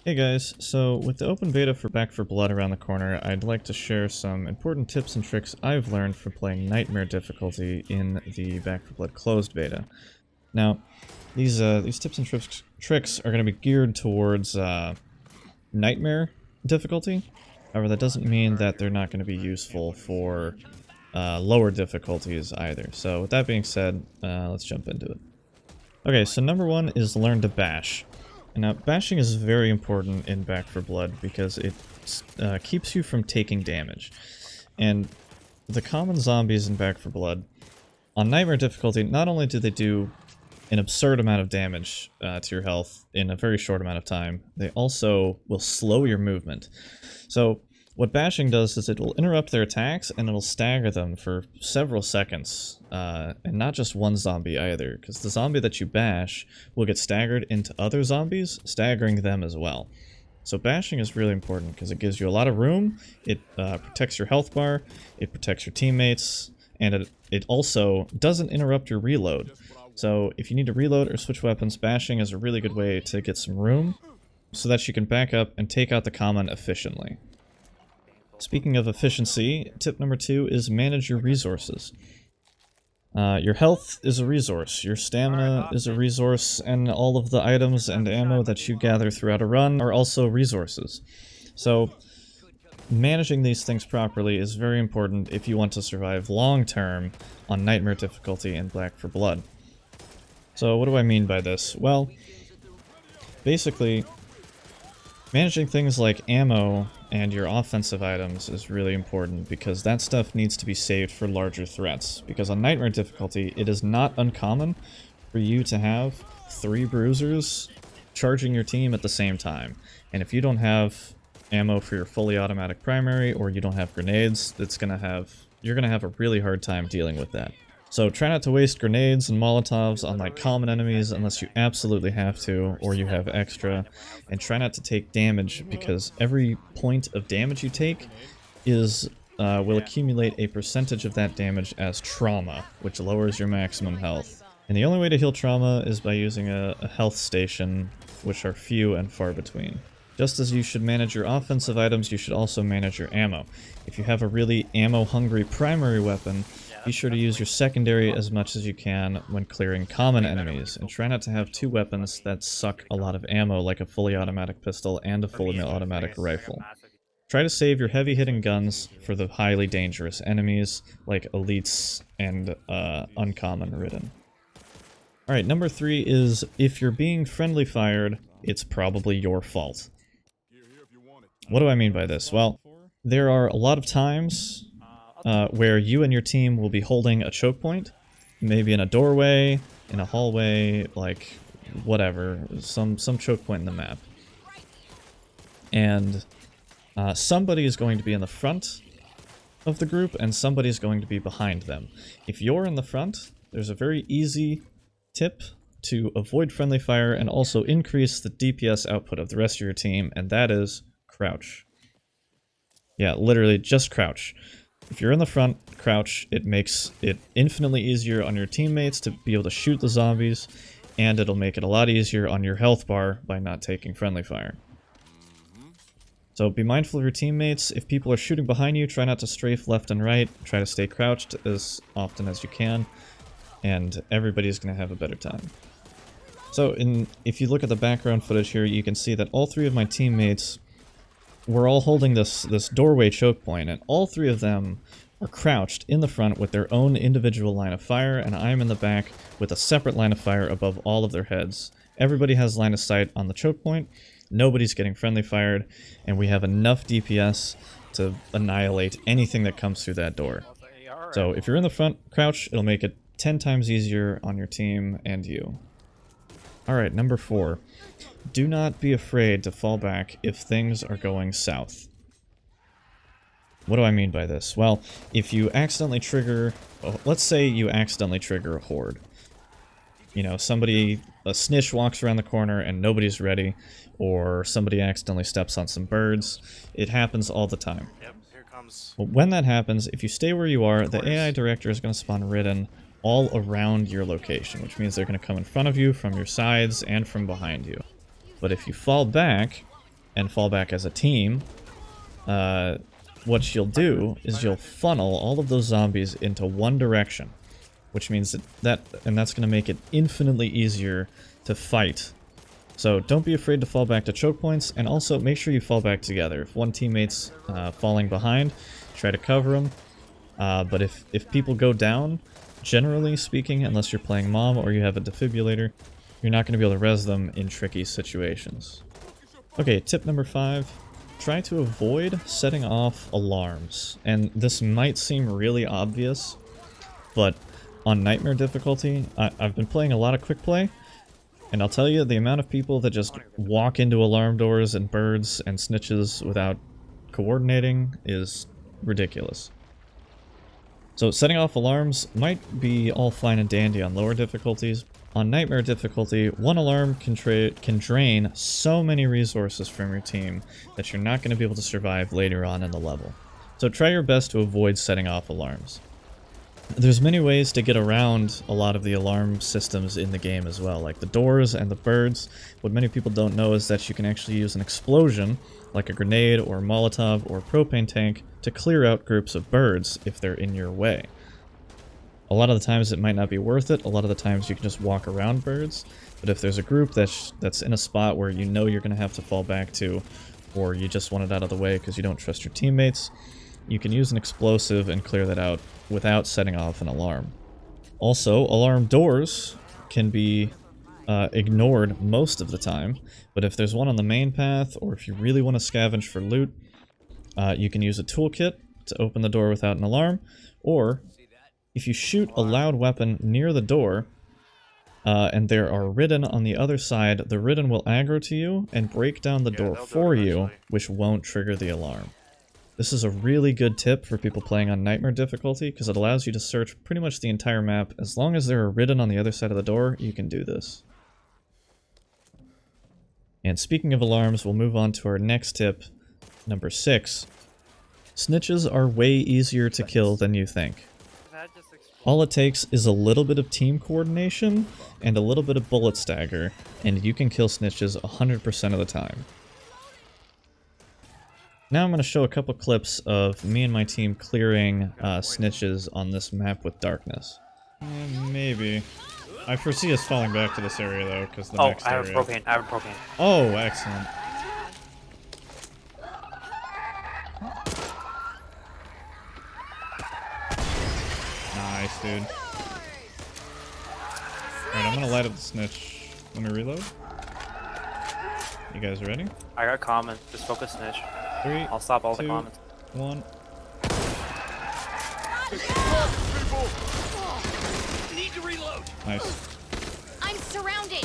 Hey guys, so with the open beta for Back 4 Blood around the corner, I'd like to share some important tips and tricks I've learned from playing Nightmare difficulty in the Back 4 Blood closed beta. Now, these tips and tricks are going to be geared towards Nightmare difficulty. However, that doesn't mean that they're not going to be useful for lower difficulties either. So with that being said, let's jump into it. Okay, so number one is learn to bash. Now, bashing is very important in Back 4 Blood because it keeps you from taking damage. And the common zombies in Back 4 Blood, on Nightmare difficulty, not only do they do an absurd amount of damage to your health in a very short amount of time, they also will slow your movement. So what bashing does is it will interrupt their attacks and it'll stagger them for several seconds. And not just one zombie either, because the zombie that you bash will get staggered into other zombies, staggering them as well. So bashing is really important because it gives you a lot of room, it protects your health bar, it protects your teammates, and it also doesn't interrupt your reload. So if you need to reload or switch weapons, bashing is a really good way to get some room so that you can back up and take out the common efficiently. Speaking of efficiency, tip number 2 is manage your resources. Your health is a resource, your stamina is a resource, and all of the items and ammo that you gather throughout a run are also resources. So, managing these things properly is very important if you want to survive long-term on Nightmare difficulty in Back 4 Blood. So what do I mean by this? Well, basically, managing things like ammo and your offensive items is really important because that stuff needs to be saved for larger threats. Because on Nightmare difficulty, it is not uncommon for you to have 3 bruisers charging your team at the same time. And if you don't have ammo for your fully automatic primary or you don't have grenades, you're gonna have a really hard time dealing with that. So try not to waste grenades and molotovs on like common enemies unless you absolutely have to or you have extra, and try not to take damage because every point of damage you take will accumulate a percentage of that damage as trauma, which lowers your maximum health. And the only way to heal trauma is by using a health station, which are few and far between. Just as you should manage your offensive items, you should also manage your ammo. If you have a really ammo-hungry primary weapon, be sure to use your secondary as much as you can when clearing common enemies, and try not to have 2 weapons that suck a lot of ammo like a fully automatic pistol and a fully automatic rifle. Try to save your heavy-hitting guns for the highly dangerous enemies like elites and uncommon ridden. Alright, number 3 is if you're being friendly fired, it's probably your fault. What do I mean by this? Well, there are a lot of times where you and your team will be holding a choke point, maybe in a doorway, in a hallway, like whatever, some choke point in the map. And somebody is going to be in the front of the group and somebody is going to be behind them. If you're in the front, there's a very easy tip to avoid friendly fire and also increase the DPS output of the rest of your team, and that is crouch. Yeah, literally just crouch. If you're in the front, crouch. It makes it infinitely easier on your teammates to be able to shoot the zombies, and it'll make it a lot easier on your health bar by not taking friendly fire. So be mindful of your teammates. If people are shooting behind you, try not to strafe left and right. Try to stay crouched as often as you can, and everybody's going to have a better time. So if you look at the background footage here, you can see that all 3 of my teammates were all holding this doorway choke point, and all 3 of them are crouched in the front with their own individual line of fire, and I'm in the back with a separate line of fire above all of their heads. Everybody has line of sight on the choke point, nobody's getting friendly fired, and we have enough DPS to annihilate anything that comes through that door. So if you're in the front, crouch, it'll make it 10 times easier on your team and you. Alright, number 4. Do not be afraid to fall back if things are going south. What do I mean by this? Well, if you accidentally trigger... let's say you accidentally trigger a horde. You know, a snitch walks around the corner and nobody's ready, or somebody accidentally steps on some birds. It happens all the time. Yep, here comes. Well, when that happens, if you stay where you are, the AI director is going to spawn ridden all around your location, which means they're going to come in front of you, from your sides, and from behind you. But if you fall back, and fall back as a team, what you'll do is you'll funnel all of those zombies into one direction, which means that's going to make it infinitely easier to fight. So don't be afraid to fall back to choke points, and also make sure you fall back together. If one teammate's falling behind, try to cover them. But if people go down, generally speaking, unless you're playing mom or you have a defibrillator, you're not going to be able to res them in tricky situations. Okay, tip number 5. Try to avoid setting off alarms. And this might seem really obvious, but on Nightmare difficulty, I've been playing a lot of quick play, and I'll tell you, the amount of people that just walk into alarm doors and birds and snitches without coordinating is ridiculous. So setting off alarms might be all fine and dandy on lower difficulties. On Nightmare difficulty, one alarm can drain so many resources from your team that you're not going to be able to survive later on in the level. So try your best to avoid setting off alarms. There's many ways to get around a lot of the alarm systems in the game as well, like the doors and the birds. What many people don't know is that you can actually use an explosion, like a grenade or a Molotov or a propane tank, to clear out groups of birds if they're in your way. A lot of the times it might not be worth it, a lot of the times you can just walk around birds, but if there's a group that's in a spot where you know you're going to have to fall back to, or you just want it out of the way because you don't trust your teammates, you can use an explosive and clear that out without setting off an alarm. Also, alarm doors can be ignored most of the time, but if there's one on the main path, or if you really want to scavenge for loot, you can use a toolkit to open the door without an alarm, or if you shoot a loud weapon near the door, and there are ridden on the other side, the ridden will aggro to you and break down the door for you, which won't trigger the alarm. This is a really good tip for people playing on Nightmare difficulty, because it allows you to search pretty much the entire map. As long as there are ridden on the other side of the door, you can do this. And speaking of alarms, we'll move on to our next tip, number 6. Snitches are way easier to kill than you think. All it takes is a little bit of team coordination and a little bit of bullet stagger, and you can kill snitches 100% of the time. Now I'm going to show a couple clips of me and my team clearing snitches on this map with darkness. Maybe. I foresee us falling back to this area though, because the next area... I have propane. Oh, excellent. Nice, dude. Alright, I'm gonna light up the snitch. Let me reload. You guys ready? I got comment. Just focus snitch. 3, I'll stop all 2, the comments. 1. Need to reload. Nice. I'm surrounded.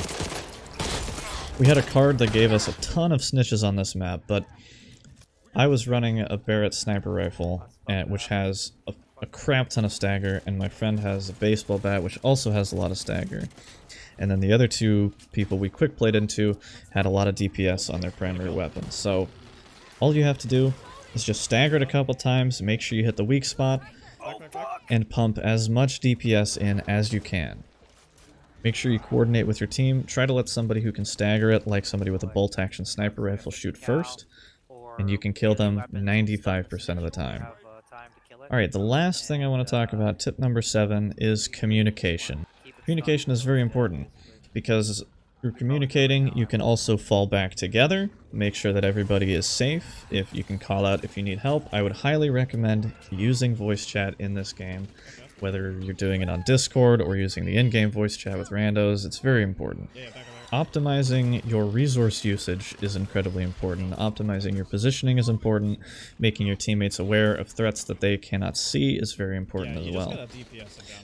We had a card that gave us a ton of snitches on this map, but I was running a Barrett sniper rifle, which has a crap ton of stagger, and my friend has a baseball bat, which also has a lot of stagger. And then the other two people we quick played into had a lot of DPS on their primary weapons. So all you have to do is just stagger it a couple times, make sure you hit the weak spot, and pump as much DPS in as you can. Make sure you coordinate with your team. Try to let somebody who can stagger it, like somebody with a bolt action sniper rifle, shoot first, and you can kill them 95% of the time. Alright, the last thing I want to talk about, tip number 7, is communication. Communication is very important, because through communicating, you can also fall back together, make sure that everybody is safe. If you can call out if you need help, I would highly recommend using voice chat in this game. Whether you're doing it on Discord or using the in-game voice chat with randos, it's very important. Optimizing your resource usage is incredibly important. Optimizing your positioning is important. Making your teammates aware of threats that they cannot see is very important as well.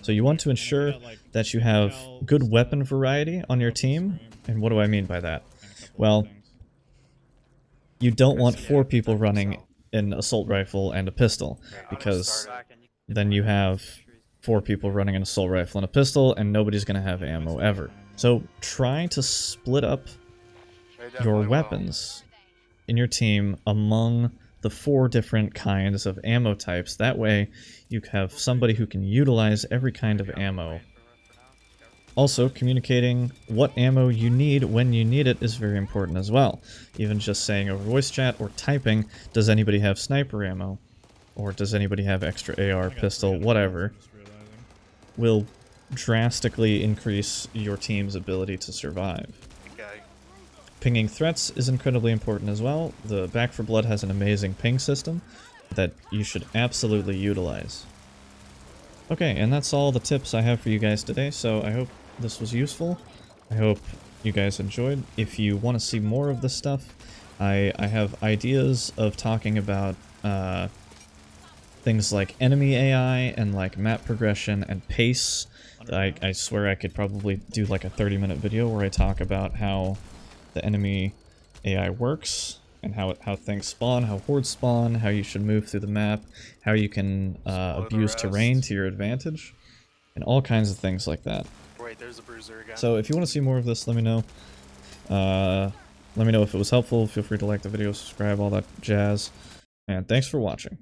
So you want to ensure that you have good weapon variety on your team. And what do I mean by that? Well, you don't want 4 people running an assault rifle and a pistol, because then you have 4 people running an assault rifle and a pistol, and nobody's going to have ammo ever. So try to split up your weapons in your team among the 4 different kinds of ammo types. That way you have somebody who can utilize every kind of ammo Also, communicating what ammo you need when you need it is very important as well. Even just saying over voice chat or typing, does anybody have sniper ammo? Or does anybody have extra AR, pistol, whatever, will drastically increase your team's ability to survive. Okay. Pinging threats is incredibly important as well. The Back 4 Blood has an amazing ping system that you should absolutely utilize. Okay, and that's all the tips I have for you guys today, so I hope this was useful. I hope you guys enjoyed. If you want to see more of this stuff, I have ideas of talking about things like enemy AI and like map progression and pace. I swear I could probably do like a 30-minute video where I talk about how the enemy AI works and how things spawn, how hordes spawn, how you should move through the map, how you can abuse terrain to your advantage, and all kinds of things like that. Wait, there's a bruiser again. So if you want to see more of this, let me know. Let me know if it was helpful. Feel free to like the video, subscribe, all that jazz. And thanks for watching.